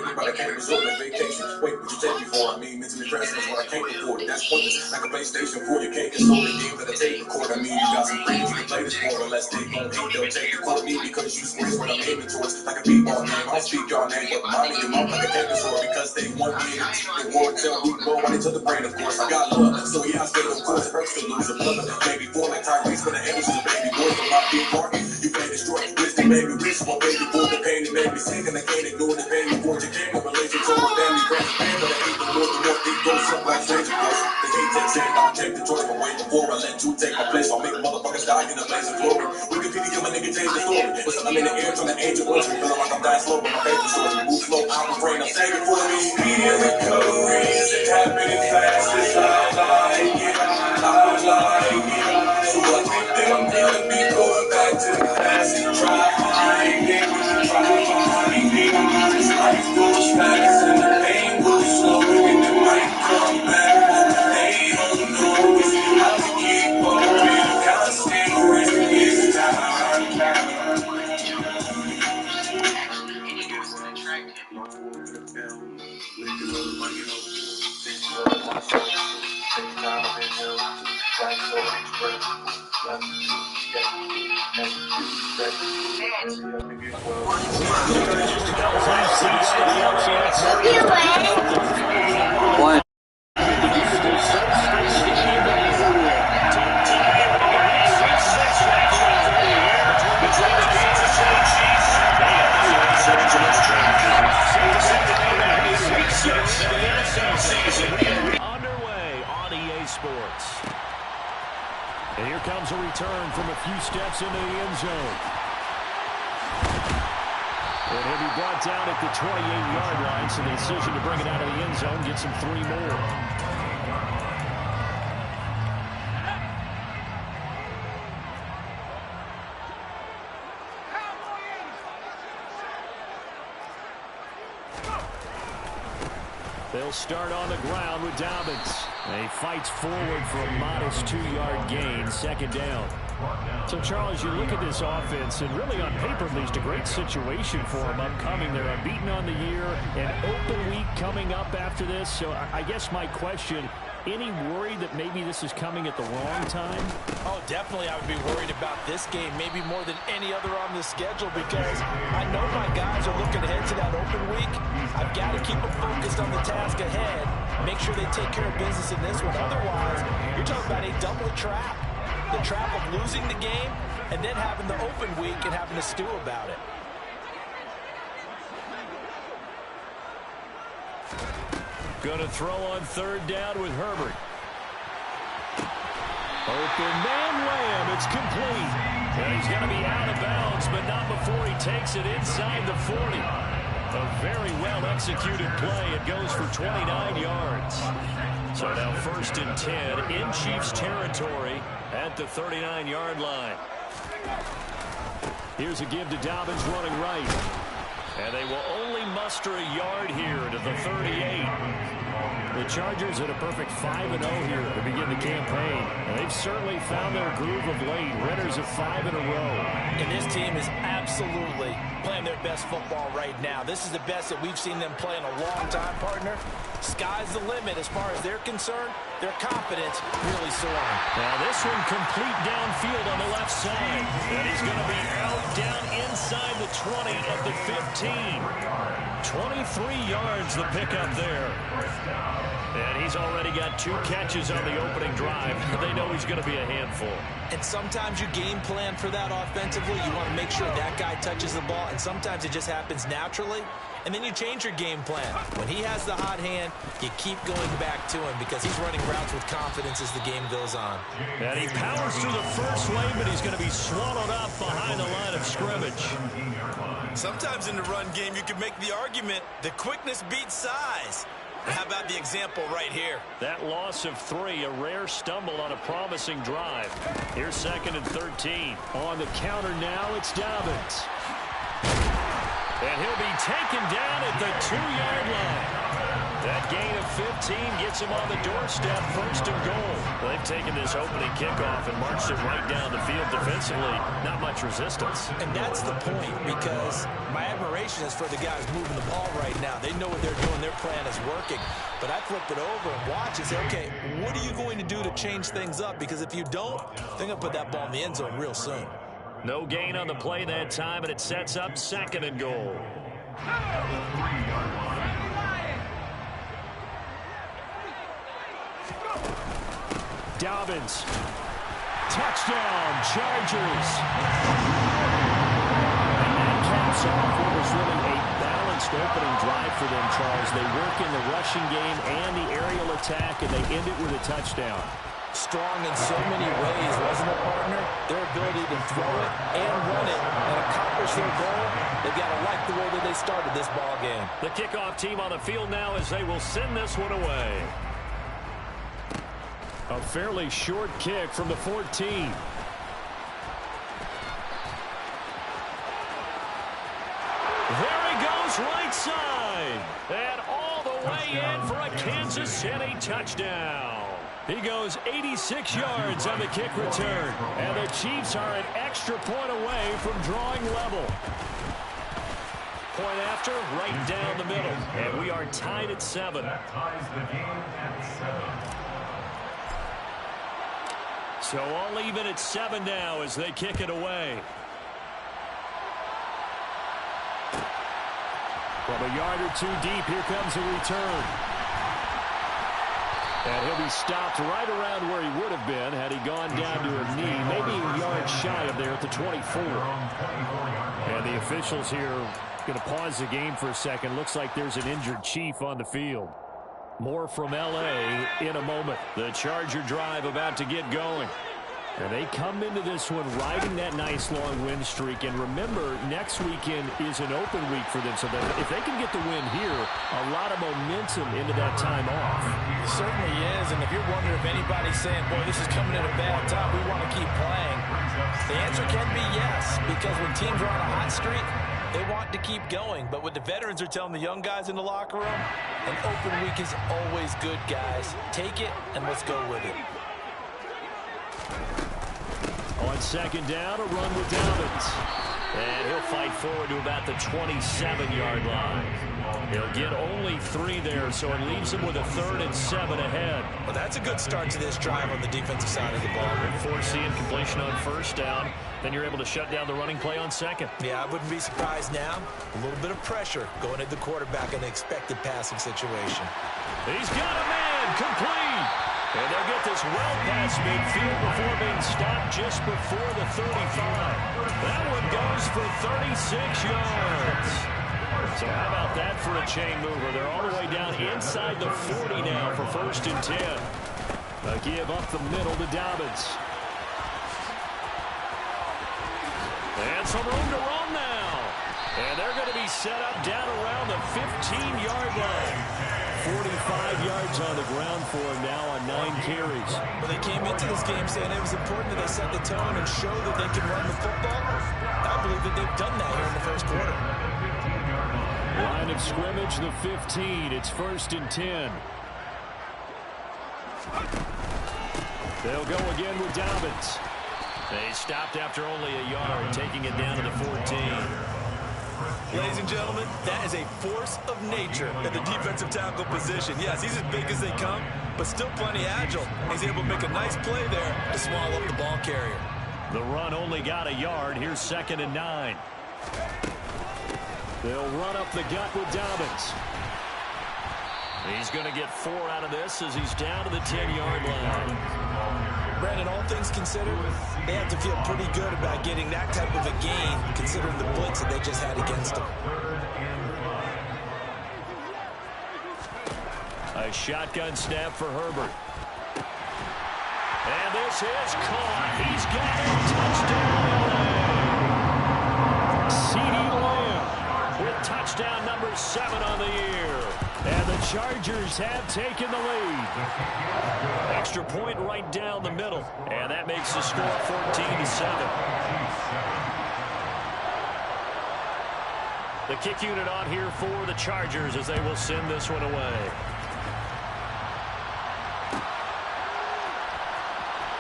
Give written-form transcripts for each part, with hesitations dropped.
thinking about I can't resort to vacation. Wait, what you take me for? I mean, mentally present is what I can't afford. That's pointless. Like a PlayStation 4, you can't console the game that I take record. I mean, you got some friends you can play this for, unless they gon' hate, they'll take the quote me because you swear what I'm aiming towards. Like a b-ball game, I don't speak your name, but mine in your mouth like a dinosaur because they want me to keep the war until we blow right into the brain, of course. I got love, so yeah, I stay of course. It hurts to lose a brother, maybe four like Tyrese, but the handles is a baby boy from my big part. You play destroy, wisdom made me rich, my baby boy, the pain that made me sick, and I can't ignore the pain before you came. No relation to my family, friends, pain, but I hate the more it goes up like strange, of course. The hate takes in, I'll take the choice from way before I let you take my place. I'll make motherfuckers die in a blaze of glory. Wikipedia, my nigga, change the story. With something in the air, turn the angel ocean. Feeling like I'm dying slow, but my favorite story. Move slow, I'm afraid I'm saving for me. Speedy recovery, is it happening fast? It's I like it, I like it. So I think that I'm gonna be going back to the past and trying it. This life goes fast and the pain goes slow, and it might come back, but they don't know. You have to keep up in constant race. It's time. One. Underway on EA Sports. And here comes a return from a few steps into the end zone. And he'll be brought down at the 28-yard line, so the decision to bring it out of the end zone gets him 3 more. They'll start on the ground with Dobbins. He fights forward for a modest 2-yard gain, second down. So, Charles, you look at this offense, and really on paper, at least, a great situation for them upcoming. They're unbeaten on the year, an open week coming up after this. So I guess my question, any worry that maybe this is coming at the wrong time? Oh, definitely I would be worried about this game, maybe more than any other on the schedule, because I know my guys are looking ahead to that open week. I've got to keep them focused on the task ahead, make sure they take care of business in this one. Otherwise, you're talking about a double trap. The trap of losing the game and then having the open week and having to stew about it. Going to throw on third down with Herbert. Open man Lamb. It's complete. And he's going to be out of bounds, but not before he takes it inside the 40. A very well-executed play. It goes for 29 yards. So now 1st and 10 in Chiefs territory at the 39-yard line. Here's a give to Dobbins running right. And they will only muster a yard here to the 38. The Chargers at a perfect 5-0 here to begin the campaign. And they've certainly found their groove of late. Winners of 5 in a row. And this team is absolutely playing their best football right now. This is the best that we've seen them play in a long time, partner. Sky's the limit as far as they're concerned. Their confidence really soaring. Now this one complete downfield on the left side. And he's going to be out down inside the 20 at the 15. 23 yards the pickup there. And he's already got 2 catches on the opening drive. They know he's going to be a handful. And sometimes you game plan for that offensively. You want to make sure that guy touches the ball. And sometimes it just happens naturally. And then you change your game plan. When he has the hot hand, you keep going back to him because he's running routes with confidence as the game goes on. And he powers through the first lane, but he's going to be swallowed up behind the line of scrimmage. Sometimes in the run game, you can make the argument that quickness beats size. And how about the example right here? That loss of 3, a rare stumble on a promising drive. Here's 2nd and 13. On the counter now, it's Dobbins. And he'll be taken down at the 2-yard line. That gain of 15 gets him on the doorstep, first and goal. They've taken this opening kickoff and marched it right down the field defensively. Not much resistance. And that's the point, because my admiration is for the guys moving the ball right now. They know what they're doing. Their plan is working. But I flip it over and watch and say, okay, what are you going to do to change things up? Because if you don't, they're going to put that ball in the end zone real soon. No gain on the play that time, and it sets up second and goal. Dobbins. Touchdown, Chargers. And that caps off what was really a balanced opening drive for them, Charles. They work in the rushing game and the aerial attack, and they end it with a touchdown. Strong in so many ways, wasn't it, partner? Their ability to throw it and run it and accomplish their goal, they've got to like the way that they started this ball game. The kickoff team on the field now as they will send this one away. A fairly short kick from the 14. There he goes, right side. And all the way in for a Kansas City touchdown. He goes 86 yards on the kick return. And the Chiefs are an extra point away from drawing level. Point after, right down the middle. And we are tied at 7. That ties the game at 7. So all even at 7 now as they kick it away. From a yard or two deep, here comes a return. And he'll be stopped right around where he would have been had he gone down to a knee, maybe a yard shy of there at the 24. And the officials here going to pause the game for a second. Looks like there's an injured Chief on the field. More from L.A. in a moment. The Charger drive about to get going. And they come into this one riding that nice long win streak. And remember, next weekend is an open week for them. So that if they can get the win here, a lot of momentum into that time off. It certainly is. And if you're wondering if anybody's saying, boy, this is coming at a bad time, we want to keep playing, the answer can be yes. Because when teams are on a hot streak, they want to keep going. But what the veterans are telling the young guys in the locker room, an open week is always good, guys. Take it and let's go with it. On second down, a run with Dobbins. And he'll fight forward to about the 27-yard line. He'll get only 3 there, so it leaves him with a 3rd and 7 ahead. Well, that's a good start to this drive on the defensive side of the ball. Forcing completion on first down. Then you're able to shut down the running play on second. Yeah, I wouldn't be surprised now. A little bit of pressure going at the quarterback in the expected passing situation. He's got a man, complete. And they'll get this well past midfield before being stopped just before the 35. That one goes for 36 yards. So how about that for a chain mover? They're all the way down inside the 40 now for 1st and 10. A give up the middle to Dobbins. And some room to run now. And they're going to be set up down around the 15-yard line. 45 yards on the ground for him now on 9 carries. Well, they came into this game saying it was important that they set the tone and show that they can run the football. I believe that they've done that here in the first quarter. Line of scrimmage, the 15. It's 1st and 10. They'll go again with Dobbins. They stopped after only a yard, taking it down to the 14. Ladies and gentlemen, that is a force of nature at the defensive tackle position. Yes, he's as big as they come, but still plenty agile. He's able to make a nice play there to swallow up the ball carrier. The run only got a yard. Here's 2nd and 9. They'll run up the gut with Dobbins. He's going to get 4 out of this as he's down to the 10-yard line. Brandon, all things considered, they have to feel pretty good about getting that type of a gain, considering the blitz that they just had against them. A shotgun snap for Herbert. And this is caught. He's got a touchdown. CeeDee Lamb with touchdown number 7 on the year. And the Chargers have taken the lead. Extra point right down the middle. And that makes the score 14-7. The kick unit on here for the Chargers as they will send this one away.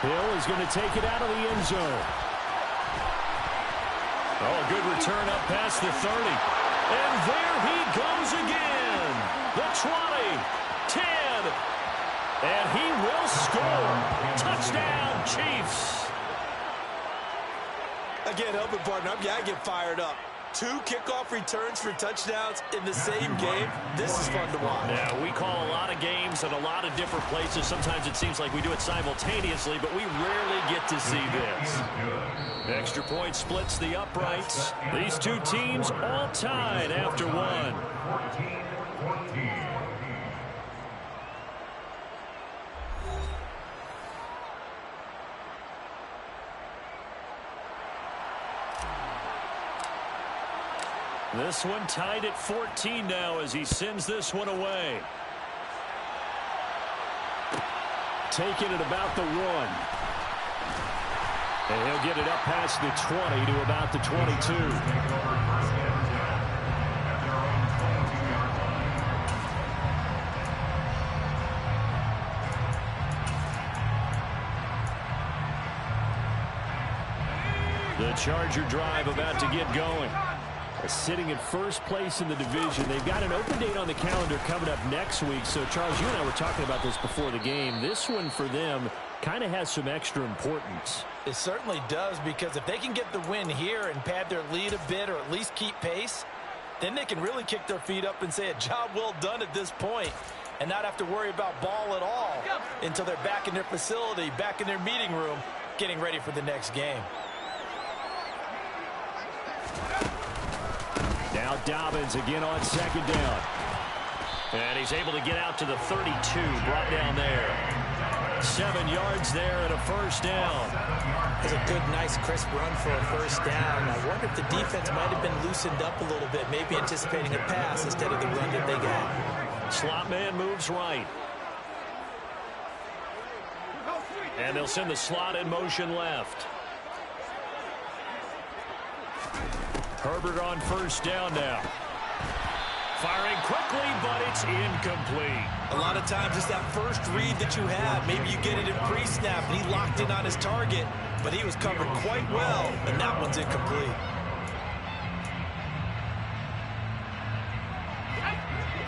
Hill is going to take it out of the end zone. Oh, a good return up past the 30. And there he goes again. The 20, 10, and he will score. Touchdown, Chiefs. Again, helping partner, I get fired up. 2 kickoff returns for touchdowns in the same game. This is fun to watch. Yeah, we call a lot of games in a lot of different places. Sometimes it seems like we do it simultaneously, but we rarely get to see this. Extra point splits the uprights. These two teams all tied after one. 14-14. This one tied at 14 now as he sends this one away. Taking it about the 1. And he'll get it up past the 20 to about the 22. The Charger drive about to get going. Sitting at first place in the division. They've got an open date on the calendar coming up next week. So, Charles, you and I were talking about this before the game. This one for them kind of has some extra importance. It certainly does, because if they can get the win here and pad their lead a bit or at least keep pace, then they can really kick their feet up and say a job well done at this point and not have to worry about ball at all until they're back in their facility, back in their meeting room, getting ready for the next game. Now Dobbins again on second down. And he's able to get out to the 32, brought down there. 7 yards there and a first down. That's a good, nice, crisp run for a first down. I wonder if the defense might have been loosened up a little bit, maybe anticipating a pass instead of the run that they got. Slot man moves right. And they'll send the slot in motion left. Herbert on first down now. Firing quickly, but it's incomplete. A lot of times it's that first read that you have. Maybe you get it in pre-snap, and he locked in on his target, but he was covered quite well, and that one's incomplete.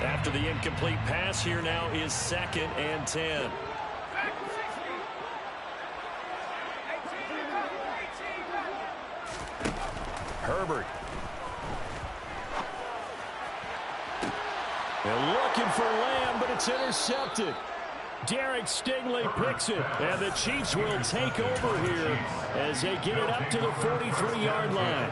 After the incomplete pass, here now is 2nd and 10. Herbert. They're looking for Lamb, but it's intercepted. Derek Stingley picks it, and the Chiefs will take over here as they get it up to the 43-yard line.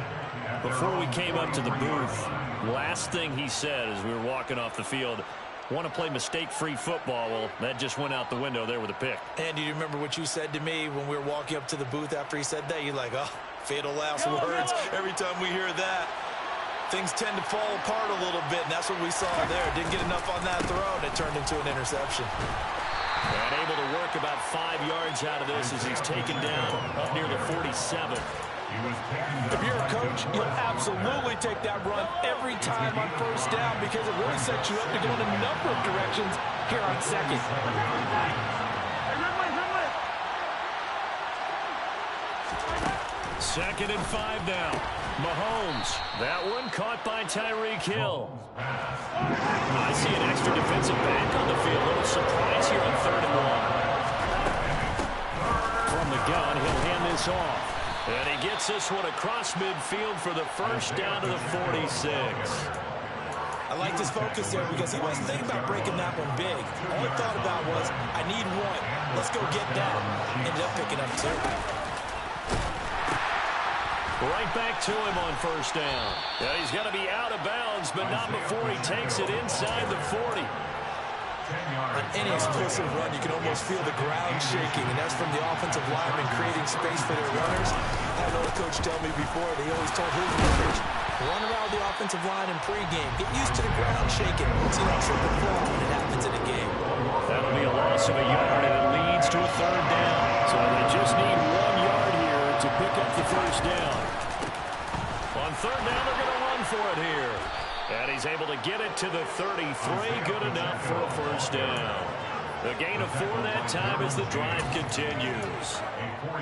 Before we came up to the booth, last thing he said as we were walking off the field, want to play mistake-free football. Well, that just went out the window there with a pick. And do you remember what you said to me when we were walking up to the booth after he said that? You're like, oh, fatal last words. Every time we hear that, things tend to fall apart a little bit, and that's what we saw there. Didn't get enough on that throw, and it turned into an interception. And able to work about 5 yards out of this as he's taken down up near the 47. If you're a coach, you'll absolutely take that run every time on first down because it really sets you up to go in a number of directions here on second. 2nd and 5 now. Mahomes. That one caught by Tyreek Hill. I see an extra defensive back on the field. A little surprise here on 3rd and 1. From the gun, he'll hand this off. And he gets this one across midfield for the first down to the 46. I liked his focus there because he wasn't thinking about breaking that one big. All he thought about was, I need one. Let's go get that. Ended up picking up 2. Right back to him on first down. Yeah, he's going to be out of bounds, but not before he takes it inside the 40. On any explosive run, you can almost feel the ground shaking, and that's from the offensive linemen creating space for their runners. I had another coach tell me before, they always told his runners, run around the offensive line in pregame. Get used to the ground shaking. See that trip and fall when it happens in a game. That'll be a loss of a yard, and it leads to a 3rd down. So they just need 1 yard here to pick up the first down. On 3rd down, they're going to run for it here. And he's able to get it to the 33. Good enough for a first down. A gain of 4 that time as the drive continues.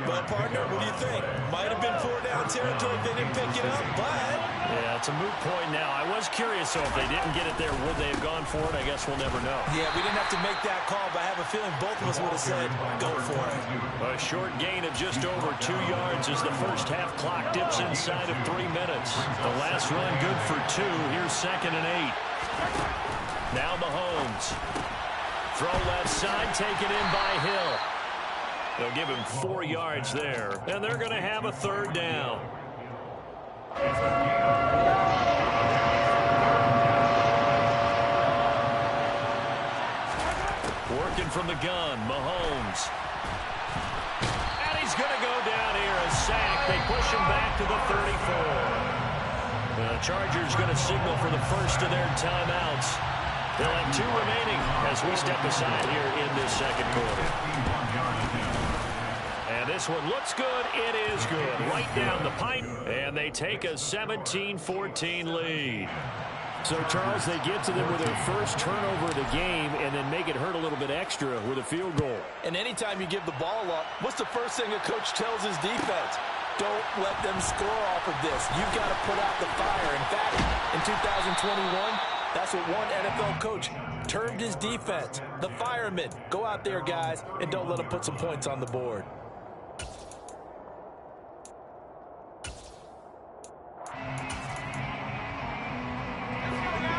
Well, partner, what do you think? Might have been 4-down territory if they didn't pick it up, but... Yeah, it's a moot point now. I was curious, so if they didn't get it there, would they have gone for it? I guess we'll never know. Yeah, we didn't have to make that call, but I have a feeling both of us would have said, go for it. A short gain of just over 2 yards as the first half clock dips inside of 3 minutes. The last run good for 2. Here's 2nd and 8. Now Mahomes. Throw left side, taken in by Hill. They'll give him 4 yards there, and they're going to have a 3rd down. Working from the gun, Mahomes. And he's going to go down here, a sack. They push him back to the 34. The Chargers going to signal for the first of their timeouts. They'll have 2 remaining as we step aside here in this second quarter. And this one looks good. It is good. Right down the pipe. And they take a 17-14 lead. So, Charles, they get to them with their first turnover of the game and then make it hurt a little bit extra with a field goal. And anytime you give the ball up, what's the first thing a coach tells his defense? Don't let them score off of this. You've got to put out the fire. In fact, in 2021, that's what one NFL coach termed his defense, the firemen. Go out there, guys, and don't let them put some points on the board.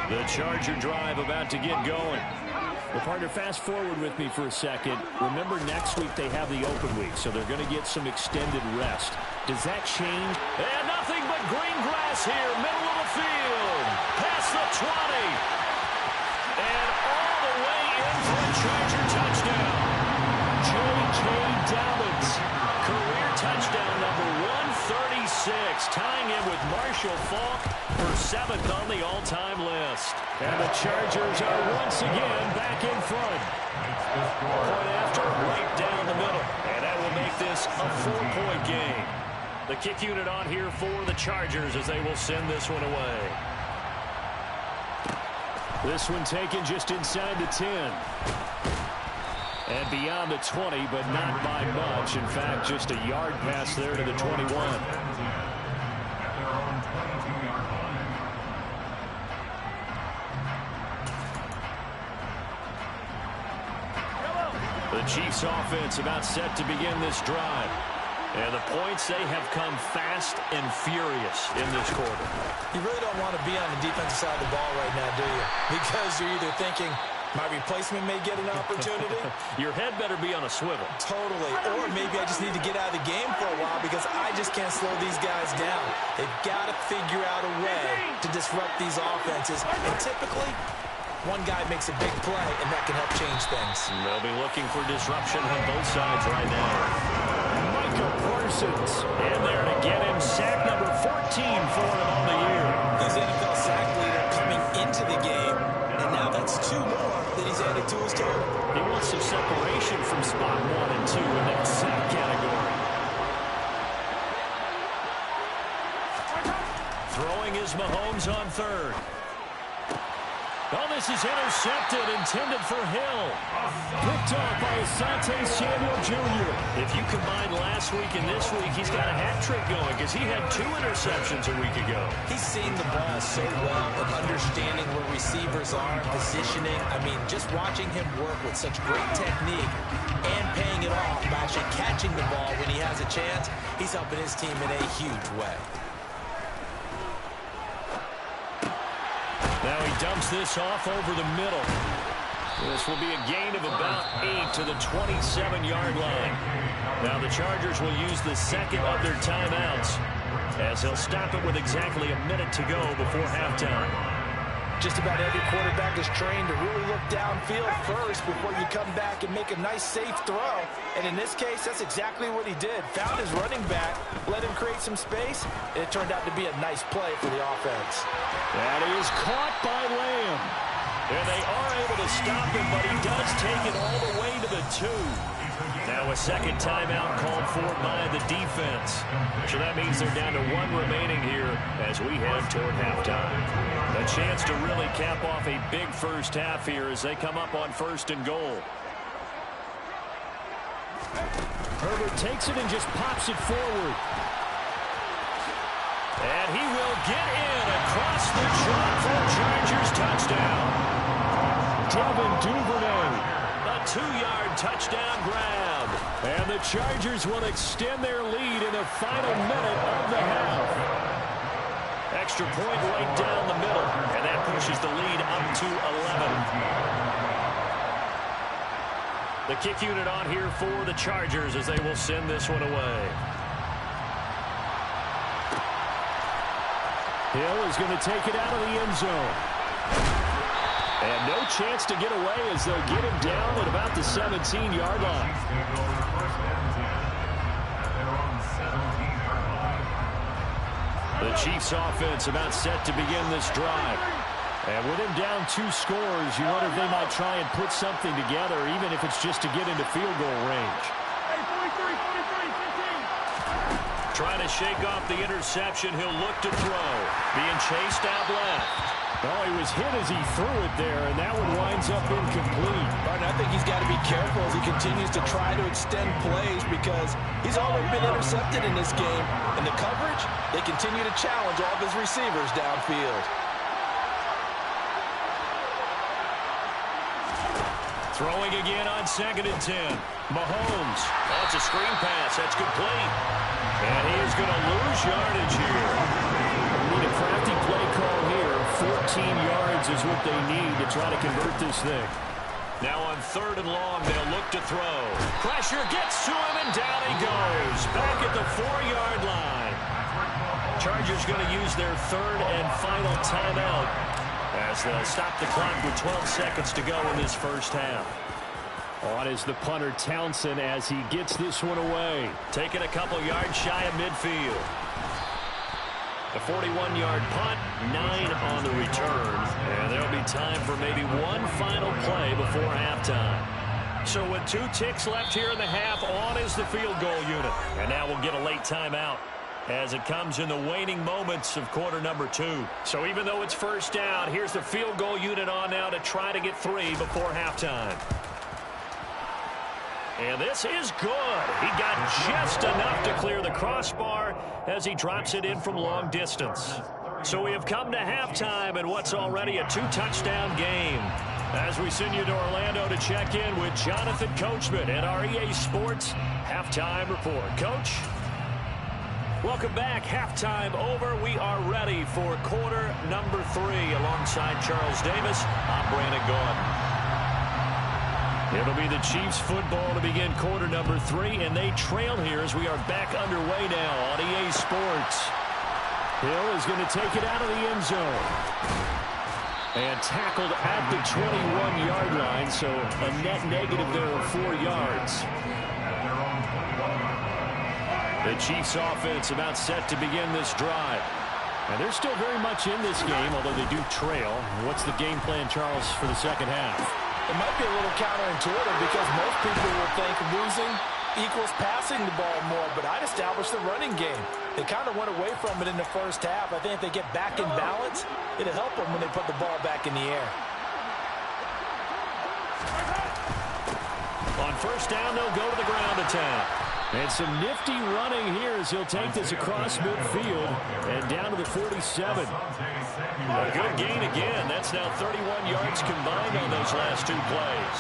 The Charger drive about to get going. Well, partner, fast forward with me for a second. Remember, next week they have the open week, so they're going to get some extended rest. Does that change? And nothing but green grass here, middle of the field. Past the 20. And all the way in for a Charger touchdown. J.K. Dobbins, career touchdown number 136, tying in with Marshall Faulk for 7th on the all-time list. And the Chargers are once again back in front. Point after, right down the middle. And that will make this a 4-point game. The kick unit on here for the Chargers as they will send this one away. This one taken just inside the 10. And beyond the 20, but not by much. In fact, just a yard pass there to the 21. The Chiefs offense about set to begin this drive. And the points, they have come fast and furious in this quarter. You really don't want to be on the defensive side of the ball right now, do you? Because you're either thinking, my replacement may get an opportunity. Your head better be on a swivel. Totally. Or maybe I just need to get out of the game for a while because I just can't slow these guys down. They've got to figure out a way to disrupt these offenses. And typically, one guy makes a big play, and that can help change things. They'll be looking for disruption on both sides right now. Parsons in there to get him sack number 14 for him on the year. He's NFL sack leader coming into the game, and now that's 2 more that he's added to his total. He wants some separation from spot 1 and 2 in that sack category. Throwing is Mahomes on 3rd. Oh, this is intercepted, intended for Hill. Picked off by Asante Samuel Jr. If you combine last week and this week, he's got a hat trick going because he had 2 interceptions a week ago. He's seen the ball so well and understanding where receivers are, positioning. I mean, just watching him work with such great technique and paying it off by actually catching the ball when he has a chance, he's helping his team in a huge way. Now he dumps this off over the middle. This will be a gain of about 8 to the 27-yard line. Now the Chargers will use the second of their timeouts as they'll stop it with exactly a minute to go before halftime. Just about every quarterback is trained to really look downfield first before you come back and make a nice, safe throw. And in this case, that's exactly what he did. Found his running back, let him create some space, and it turned out to be a nice play for the offense. That is caught by Lamb. And they are able to stop him, but he does take it all the way to the 2. Now a second timeout called for by the defense. So that means they're down to 1 remaining here as we head toward halftime. A chance to really cap off a big first half here as they come up on 1st and goal. Herbert takes it and just pops it forward. And he will get in across the chalk for a Chargers touchdown. Devin Duvernay, a 2-yard touchdown grab. And the Chargers will extend their lead in the final minute of the half. Extra point right down the middle, and that pushes the lead up to 11. The kick unit on here for the Chargers as they will send this one away. Hill is going to take it out of the end zone. And no chance to get away as they'll get him down at about the 17-yard line. The Chiefs offense about set to begin this drive. And with him down 2 scores, you wonder if they might try and put something together, even if it's just to get into field goal range. Trying to shake off the interception. He'll look to throw. Being chased out left. Oh, he was hit as he threw it there, and that one winds up incomplete. Martin, I think he's got to be careful as he continues to try to extend plays because he's already been intercepted in this game. And the coverage, they continue to challenge all of his receivers downfield. Throwing again on 2nd and 10. Mahomes. Oh, it's a screen pass. That's complete. And he is going to lose yardage here. Need a crafty play call here. 14 yards is what they need to try to convert this thing. Now on 3rd and long, they'll look to throw. Pressure gets to him, and down he goes. Back at the 4-yard line. Chargers going to use their 3rd and final timeout as they'll stop the clock with 12 seconds to go in this first half. On is the punter Townsend as he gets this one away. Taking a couple yards shy of midfield. The 41-yard punt, 9 on the return. And there'll be time for maybe one final play before halftime. So with 2 ticks left here in the half, on is the field goal unit. And now we'll get a late timeout as it comes in the waning moments of quarter number 2. So even though it's first down, here's the field goal unit on now to try to get 3 before halftime. And this is good. He got just enough to clear the crossbar as he drops it in from long distance. So we have come to halftime in what's already a 2-touchdown game. As we send you to Orlando to check in with Jonathan Coachman at our EA Sports Halftime Report. Coach? Welcome back. Halftime over. We are ready for quarter number 3 alongside Charles Davis. I'm Brandon Gordon. It'll be the Chiefs football to begin quarter number 3, and they trail here as we are back underway now on EA Sports. Hill is going to take it out of the end zone. And tackled at the 21-yard line, so a net negative there of 4 yards. The Chiefs offense about set to begin this drive. And they're still very much in this game, although they do trail. What's the game plan, Charles, for the second half? It might be a little counterintuitive because most people will think losing equals passing the ball more, but I'd establish the running game. They kind of went away from it in the first half. I think if they get back in balance, it'll help them when they put the ball back in the air. On first down, they'll go to the ground attack. And some nifty running here as he'll take this across midfield and down to the 47. A good gain again. That's now 31 yards combined on those last 2 plays.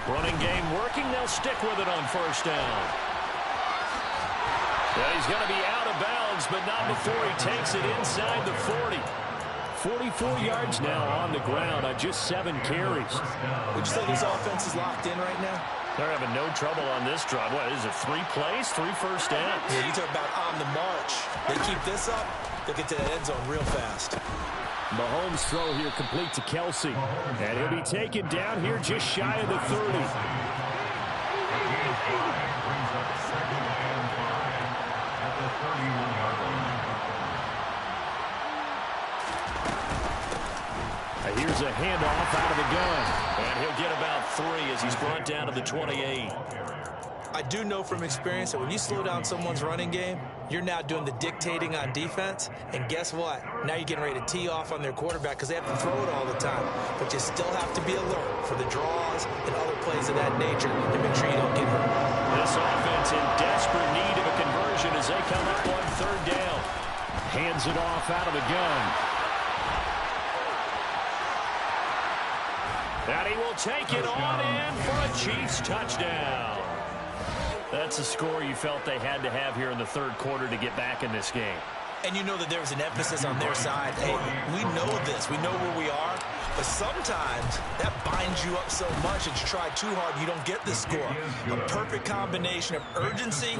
Running game working. They'll stick with it on first down. Well, he's going to be out of bounds, but not before he takes it inside the 40. 44 yards now on the ground on just 7 carries. Would you say this offense is locked in right now? They're having no trouble on this drive. What is it, 3 plays, 3 first downs? Yeah, you talk about on the march. They keep this up, they'll get to that end zone real fast. Mahomes' throw here complete to Kelsey. And he'll be taken down here just shy of the 30. Here's a handoff out of the gun. And he'll get about 3 as he's brought down to the 28. I do know from experience that when you slow down someone's running game, you're now doing the dictating on defense. And guess what? Now you're getting ready to tee off on their quarterback because they have to throw it all the time. But you still have to be alert for the draws and other plays of that nature to make sure you don't get hurt. This offense in desperate need of a conversion as they come up on third down. Hands it off out of the gun. And he will take it on in for a Chiefs touchdown. That's a score you felt they had to have here in the third quarter to get back in this game. And you know that there was an emphasis on their side. Hey, we know this. We know where we are. But sometimes that binds you up so much that you try too hard, you don't get the score. A perfect combination of urgency,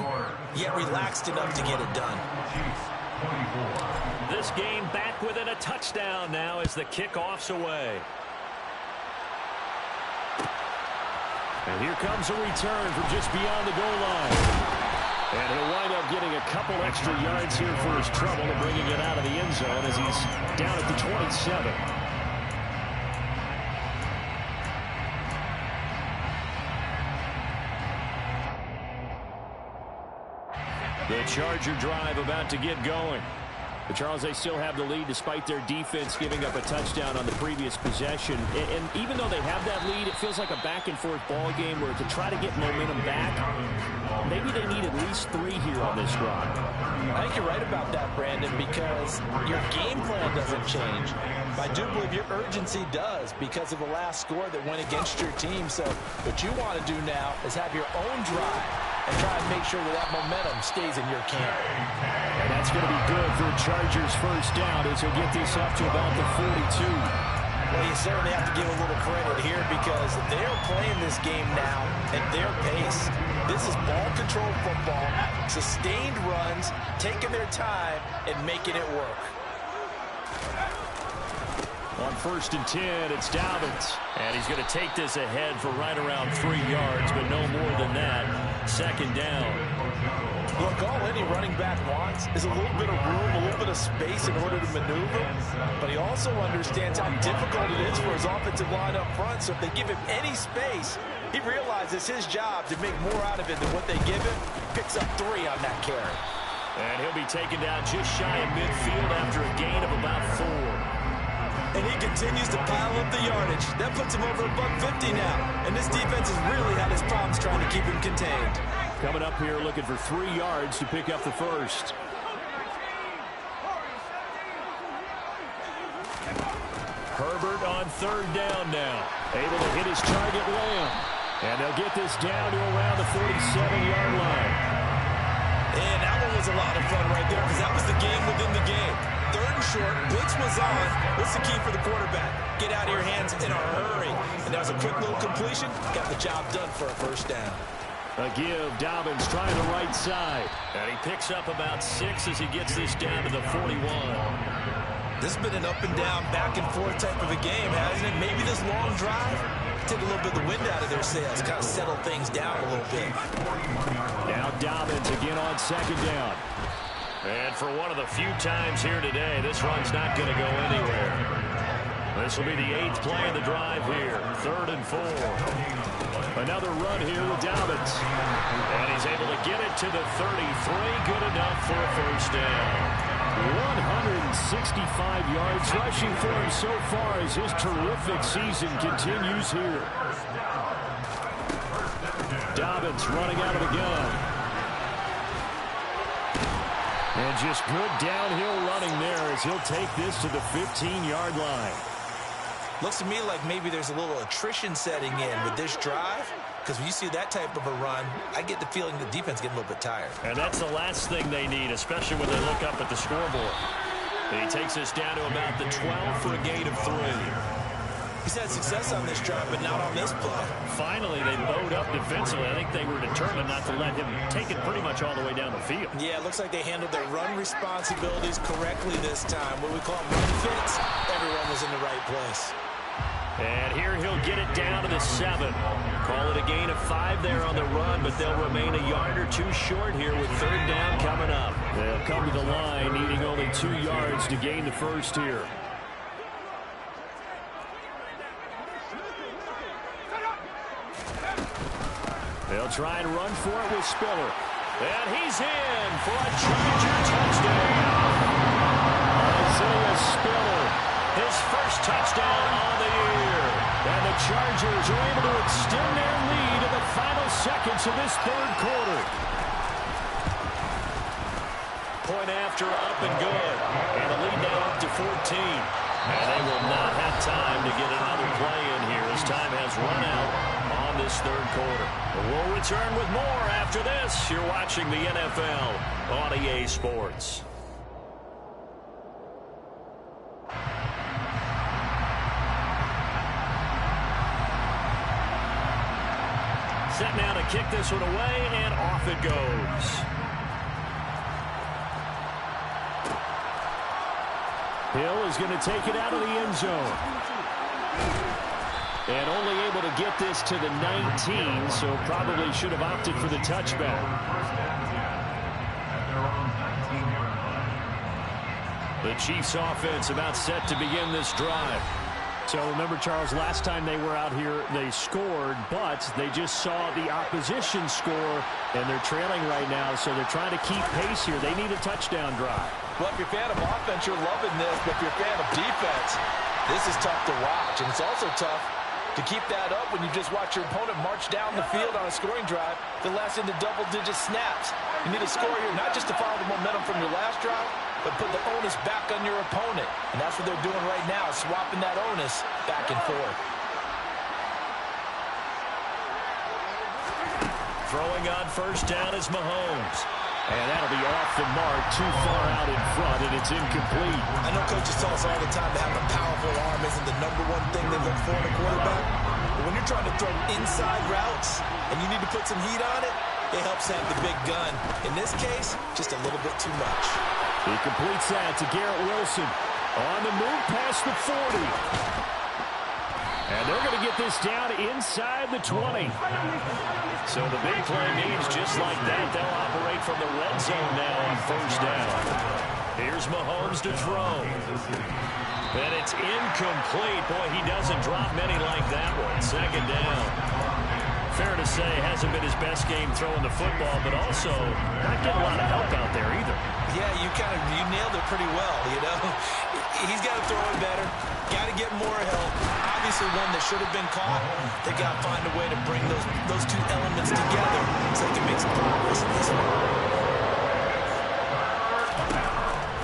yet relaxed enough to get it done. This game back within a touchdown now as the kickoff's away. And here comes a return from just beyond the goal line. And he'll wind up getting a couple extra yards here for his trouble and bringing it out of the end zone as he's down at the 27. The Charger drive about to get going. But Charles, they still have the lead despite their defense giving up a touchdown on the previous possession. And even though they have that lead, it feels like a back-and-forth ball game where to try to get momentum back, maybe they need at least 3 here on this drive. I think you're right about that, Brandon, because your game plan doesn't change. I do believe your urgency does because of the last score that went against your team. So what you want to do now is have your own drive and try and make sure that momentum stays in your camp. And that's going to be good for Chargers first down as he'll get this up to about the 42. Well, you certainly have to give a little credit here because they're playing this game now at their pace. This is ball-controlled football, sustained runs, taking their time, and making it work. On 1st and 10, it's Dobbins. And he's going to take this ahead for right around 3 yards, but no more than that. 2nd down. Look, all any running back wants is a little bit of room, a little bit of space in order to maneuver. But he also understands how difficult it is for his offensive line up front. So if they give him any space, he realizes his job to make more out of it than what they give him. Picks up 3 on that carry. And he'll be taken down just shy of midfield after a gain of about 4. And he continues to pile up the yardage. That puts him over $150 now. And this defense has really had his problems trying to keep him contained. Coming up here looking for 3 yards to pick up the first. Herbert on 3rd down now. Able to hit his target Lamb. And they'll get this down to around the 47-yard line. And that one was a lot of fun right there because that was the game within the game. 3rd and short, blitz was on. What's the key for the quarterback? Get out of your hands in a hurry. And that was a quick little completion. Got the job done for a first down. A give, Dobbins trying the right side. And he picks up about 6 as he gets this down to the 41. This has been an up and down, back and forth type of a game, hasn't it? Maybe this long drive take a little bit of the wind out of their sails, kind of settle things down a little bit. Now Dobbins again on 2nd down. And for one of the few times here today, this run's not going to go anywhere. This will be the 8th play of the drive here. 3rd and 4. Another run here with Dobbins. And he's able to get it to the 33. Good enough for a first down. 165 yards rushing for him so far as his terrific season continues here. Dobbins running out of the gun. And just good downhill running there as he'll take this to the 15-yard line. Looks to me like maybe there's a little attrition setting in with this drive. Because when you see that type of a run, I get the feeling the defense getting a little bit tired. And that's the last thing they need, especially when they look up at the scoreboard. And he takes us down to about the 12 for a gain of 3. He's had success on this drive, but not on this play. Finally, they bowed up defensively. I think they were determined not to let him take it pretty much all the way down the field. Yeah, it looks like they handled their run responsibilities correctly this time. What we call run fits, everyone was in the right place. And here he'll get it down to the 7. Call it a gain of 5 there on the run, but they'll remain a yard or 2 short here with 3rd down coming up. They'll come to the line needing only 2 yards to gain the first here. They'll try and run for it with Spiller. And he's in for a Charger touchdown. Isaiah Spiller, his first touchdown on the year. And the Chargers are able to extend their lead in the final seconds of this third quarter. Point after, up and good. And the lead now up to 14. And they will not have time to get another play in here as time has run out on this third quarter. We'll return with more after this. You're watching the NFL on EA Sports. Set now to kick this one away, and off it goes. Hill is going to take it out of the end zone. And only able to get this to the 19, so probably should have opted for the touchback. The Chiefs offense about set to begin this drive. So remember, Charles, last time they were out here, they scored, but they just saw the opposition score, and they're trailing right now, so they're trying to keep pace here. They need a touchdown drive. Well, if you're a fan of offense, you're loving this, but if you're a fan of defense, this is tough to watch, and it's also tough to keep that up when you just watch your opponent march down the field on a scoring drive that lasts into double-digit snaps. You need a score here, not just to follow the momentum from your last drive, but put the onus back on your opponent. And that's what they're doing right now, swapping that onus back and forth. Throwing on first down is Mahomes. And that'll be off the mark, too far out in front, and it's incomplete. I know coaches tell us all the time that having a powerful arm isn't the #1 thing they look for in a quarterback. But when you're trying to throw inside routes and you need to put some heat on it, it helps have the big gun. In this case, just a little bit too much. He completes that to Garrett Wilson. On the move past the 40. And they're going to get this down inside the 20. So the big play needs just like that. They'll operate from the red zone now on first down. Here's Mahomes to throw. And it's incomplete. Boy, he doesn't drop many like that one. Second down. Fair to say, hasn't been his best game throwing the football, but also not getting a lot of help out there either. Yeah, you nailed it pretty well, you know. He's got to throw it better. Got to get more help. Obviously one that should have been caught. They got to find a way to bring those two elements together so they can make some progress in this one.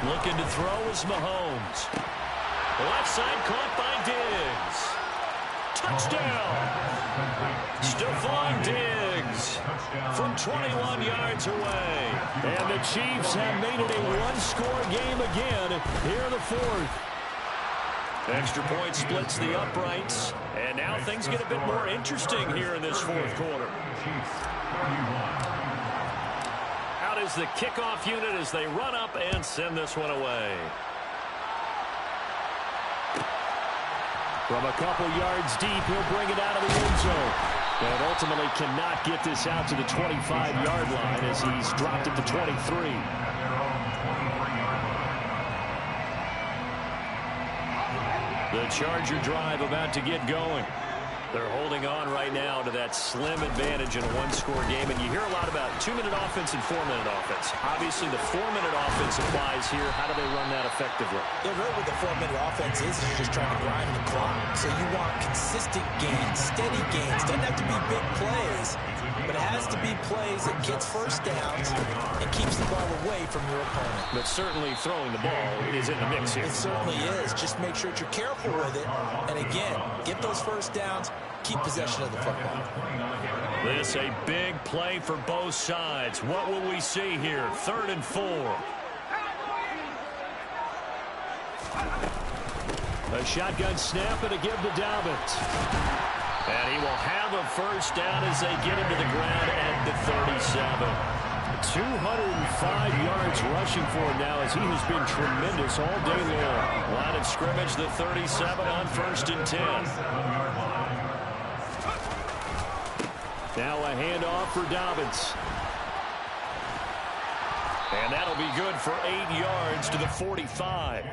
Looking to throw is Mahomes. The left side caught by Diggs. Touchdown! Stephon Diggs from 21 yards away. And the Chiefs have made it a one-score game again here in the fourth. Extra point splits the uprights. And now things get a bit more interesting here in this fourth quarter. Out is the kickoff unit as they run up and send this one away. From a couple yards deep, he'll bring it out of the end zone. And ultimately cannot get this out to the 25-yard line as he's dropped at the 23. The Charger drive about to get going. They're holding on right now to that slim advantage in a one-score game. And you hear a lot about 2-minute offense and 4-minute offense. Obviously, the 4-minute offense applies here. How do they run that effectively? Yeah, really what the 4-minute offense is you're just trying to grind the clock. So you want consistent gains, steady gains. Doesn't have to be big plays, but it has to be plays that gets first downs and keeps the ball away from your opponent. But certainly throwing the ball is in the mix here. It certainly is. Just make sure that you're careful with it. And again, get those first downs. Keep possession of the football. This a big play for both sides. What will we see here? 3rd and 4. A shotgun snap and a give to Dobbins. And he will have a first down as they get him to the ground at the 37. 205 yards rushing for him now as he has been tremendous all day long. Line of scrimmage, the 37 on 1st and 10. Now a handoff for Dobbins. And that'll be good for 8 yards to the 45.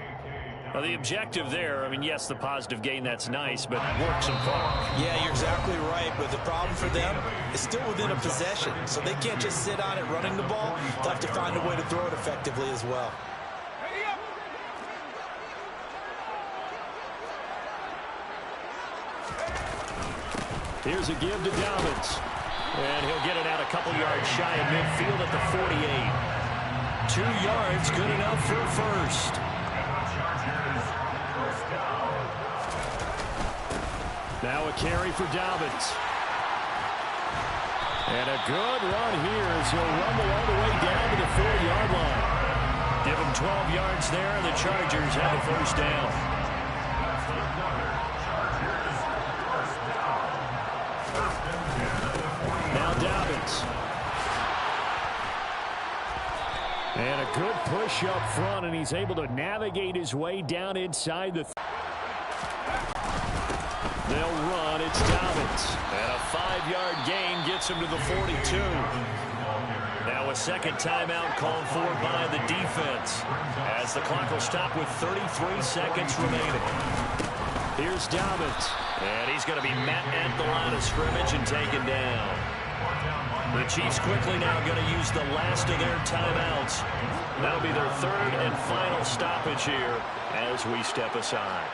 Well, the objective there, I mean, yes, the positive gain, that's nice, but work some far. Yeah, you're exactly right, but the problem for them is still within a possession, so they can't just sit on it running the ball. They'll have to find a way to throw it effectively as well. Here's a give to Dobbins, and he'll get it out a couple yards shy of midfield at the 48. 2 yards, good enough for a first. Now a carry for Dobbins. And a good run here as he'll rumble all the way down to the 40-yard line. Give him 12 yards there, and the Chargers have a first down. Now Dobbins. And a good push up front, and he's able to navigate his way down inside the... They'll run. It's Dobbins. And a 5-yard gain gets him to the 42. Now a second timeout called for by the defense, as the clock will stop with 33 seconds remaining. Here's Dobbins. And he's going to be met at the line of scrimmage and taken down. The Chiefs quickly now going to use the last of their timeouts. That'll be their third and final stoppage here as we step aside.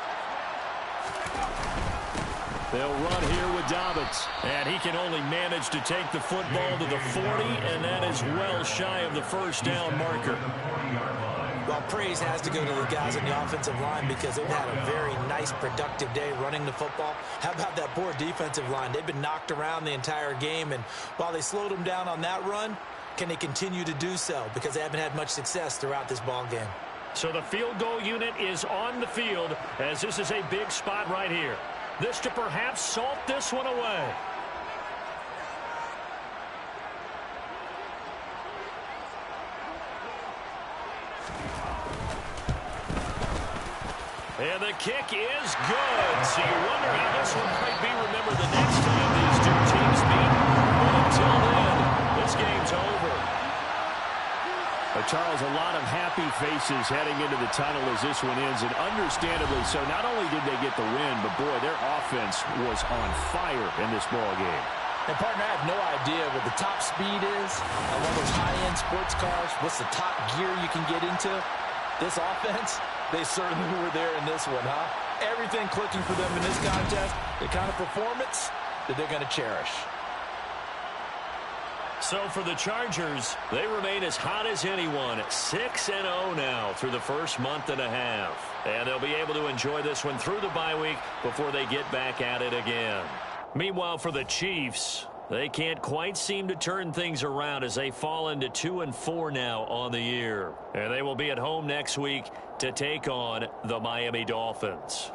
They'll run here with Dobbins, and he can only manage to take the football to the 40, and that is well shy of the first down marker. Well, praise has to go to the guys on the offensive line because they've had a very nice, productive day running the football. How about that poor defensive line? They've been knocked around the entire game, and while they slowed them down on that run, can they continue to do so? Because they haven't had much success throughout this ball game. So the field goal unit is on the field, as this is a big spot right here. This to perhaps salt this one away. And the kick is good. So you wonder how this one might be remembered the next time these two teams meet. But until then, this game's over. Charles, a lot of happy faces heading into the tunnel as this one ends, and understandably so. Not only did they get the win, but boy, their offense was on fire in this ball game. And partner, I have no idea what the top speed is on one of those high-end sports cars. What's the top gear you can get into? This offense, they certainly were there in this one, huh? Everything clicking for them in this contest, the kind of performance that they're going to cherish. So for the Chargers, they remain as hot as anyone, 6-0 now through the first month and a half. And they'll be able to enjoy this one through the bye week before they get back at it again. Meanwhile, for the Chiefs, they can't quite seem to turn things around as they fall into 2-4 now on the year. And they will be at home next week to take on the Miami Dolphins.